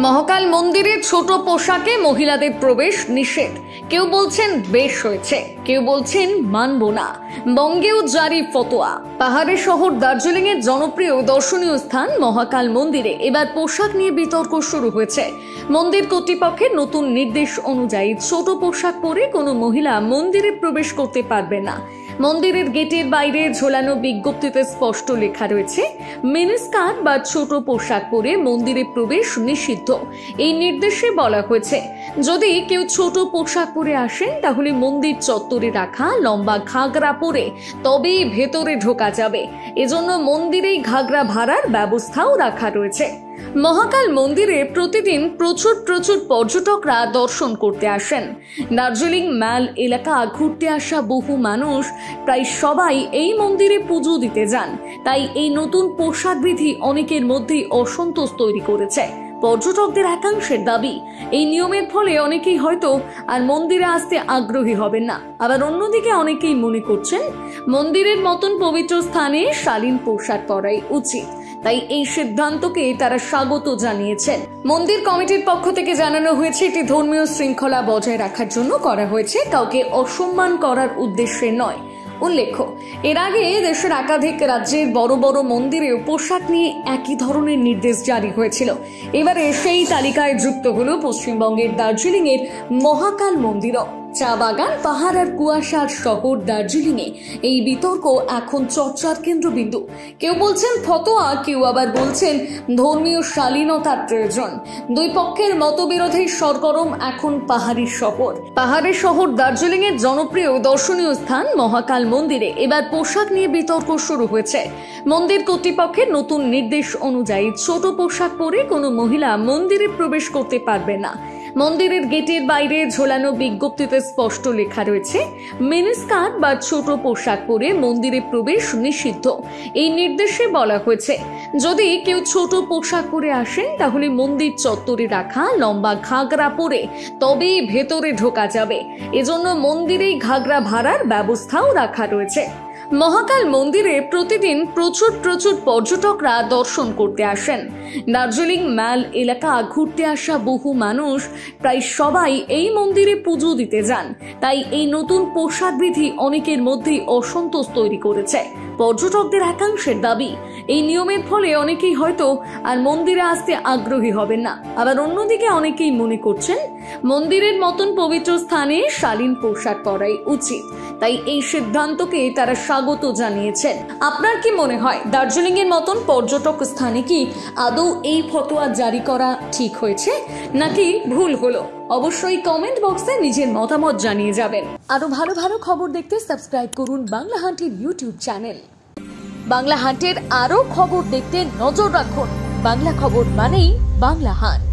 মহাকাল মন্দিরে ছোট পোশাকে মহিলাদের প্রবেশ নিষেধ। কেউ বলছেন বেশ হয়েছে, কেউ বলছেন মানব না। বঙ্গেও জারি ফতোয়া। পাহাড়ের শহর দার্জিলিং এর জনপ্রিয় দর্শনীয় স্থান মহাকাল মন্দিরে এবার পোশাক নিয়ে বিতর্ক শুরু হয়েছে। মন্দির কর্তৃপক্ষের নতুন নির্দেশ অনুযায়ী ছোট পোশাক পরে কোনো মহিলা মন্দিরে প্রবেশ করতে পারবে না। মন্দিরের গেটের বাইরে ঝোলানো বিজ্ঞপ্তিতে স্পষ্ট লেখা রয়েছে, মিনিস্কার্ট বা ছোট পোশাক পরে মন্দিরে প্রবেশ নিষিদ্ধ। এই নির্দেশে বলা হয়েছে, যদি কেউ ছোট পোশাক পরে আসেন তাহলে মন্দির চত্বরে রাখা লম্বা ঘাগরা পরে তবেই ভেতরে ঢোকা যাবে। এজন্য মন্দিরেই ঘাগরা ভাড়ার ব্যবস্থাও রাখা রয়েছে। মহাকাল মন্দিরে প্রতিদিন প্রচুর পর্যটকরা দর্শন করতে আসেন। দার্জিলিং ম্যাল এলাকা ঘুরতে আসা বহু মানুষ প্রায় সবাই এই মন্দিরে পুজো দিতে যান। তাই এই নতুন পোশাক বিধি অনেকের মধ্যেই অসন্তোষ তৈরি করেছে। পর্যটকদের একাংশের দাবি, এই নিয়মের ফলে অনেকেই হয়তো আর মন্দিরে আসতে আগ্রহী হবেন না। আবার অন্যদিকে অনেকেই মনে করছেন মন্দিরের মতন পবিত্র স্থানে শালীন পোশাক পরাই উচিত। তাই এই সিদ্ধান্তকে তারা স্বাগত জানিয়েছেন। মন্দির কমিটির পক্ষ থেকে জানানো হয়েছে, এটি ধর্মীয় শৃঙ্খলা বজায় রাখার জন্য করা হয়েছে, কাউকে অসম্মান করার উদ্দেশ্যে নয়। উল্লেখ্য, এর আগে দেশের একাধিক রাজ্যের বড় বড় মন্দিরেও পোশাক নিয়ে একই ধরনের নির্দেশ জারি হয়েছিল। এবারে সেই তালিকায় যুক্ত হল পশ্চিমবঙ্গের দার্জিলিং এর মহাকাল মন্দিরও। চা বাগান, পাহাড় আর কুয়াশার শহর দার্জিলিং এ এই বিতর্ক এখন চর্চার কেন্দ্রবিন্দু। কেউ বলছেন ফতোয়া, কেউ আবার বলছেন ধর্মীয় শালীনতার প্রয়োজন। দুই পক্ষের মতবিরোধে সরগরম এখন পাহাড়ের শহর দার্জিলিং এর জনপ্রিয় দর্শনীয় স্থান মহাকাল মন্দিরে এবার পোশাক নিয়ে বিতর্ক শুরু হয়েছে। মন্দির কর্তৃপক্ষের নতুন নির্দেশ অনুযায়ী ছোট পোশাক পরে কোনো মহিলা মন্দিরে প্রবেশ করতে পারবে না। মন্দিরের গেটের বাইরে ঝোলানো বিজ্ঞপ্তিতে স্পষ্ট লেখা রয়েছে, মিনিস্কার্ট বা ছোট পোশাক পরে মন্দিরে প্রবেশ নিষিদ্ধ। এই নির্দেশে বলা হয়েছে, যদি কেউ ছোট পোশাক পরে আসেন তাহলে মন্দির চত্বরে রাখা লম্বা ঘাগরা পরে তবেই ভেতরে ঢোকা যাবে। এজন্য মন্দিরেই ঘাগরা ভাড়ার ব্যবস্থাও রাখা রয়েছে। মহাকাল মন্দিরে প্রতিদিন প্রচুর পর্যটকরা দর্শন করতে আসেন। দার্জিলিং ম্যাল এলাকা ঘুরতে আসা বহু মানুষ প্রায় সবাই এই মন্দিরে পুজো দিতে যান। তাই এই নতুন পোশাক বিধি অনেকের মধ্যেই অসন্তোষ তৈরি করেছে। পর্যটকদের একাংশের দাবি, এই নিয়মের ফলে অনেকেই হয়তো আর মন্দিরে আসতে আগ্রহী হবেন না। আবার অন্যদিকে অনেকেই মনে করছেন মন্দিরের মতন পবিত্র স্থানে শালীন পোশাক পরাই উচিত। তাই এই সিদ্ধান্তকে তারা স্বাগত জানিয়েছেন। আপনার কি মনে হয়, দার্জিলিং এর মতন পর্যটক স্থানে কি আদৌ এই ফতোয়া জারি করা ঠিক হয়েছে নাকি ভুল হলো? অবশ্যই কমেন্ট বক্সে নিজের মতামত জানিয়ে যাবেন। আরো ভালো খবর দেখতে সাবস্ক্রাইব করুন বাংলা হান্টের ইউটিউব চ্যানেল। বাংলা হান্টের আরো খবর দেখতে নজর রাখুন। বাংলা খবর মানেই বাংলা হান্ট।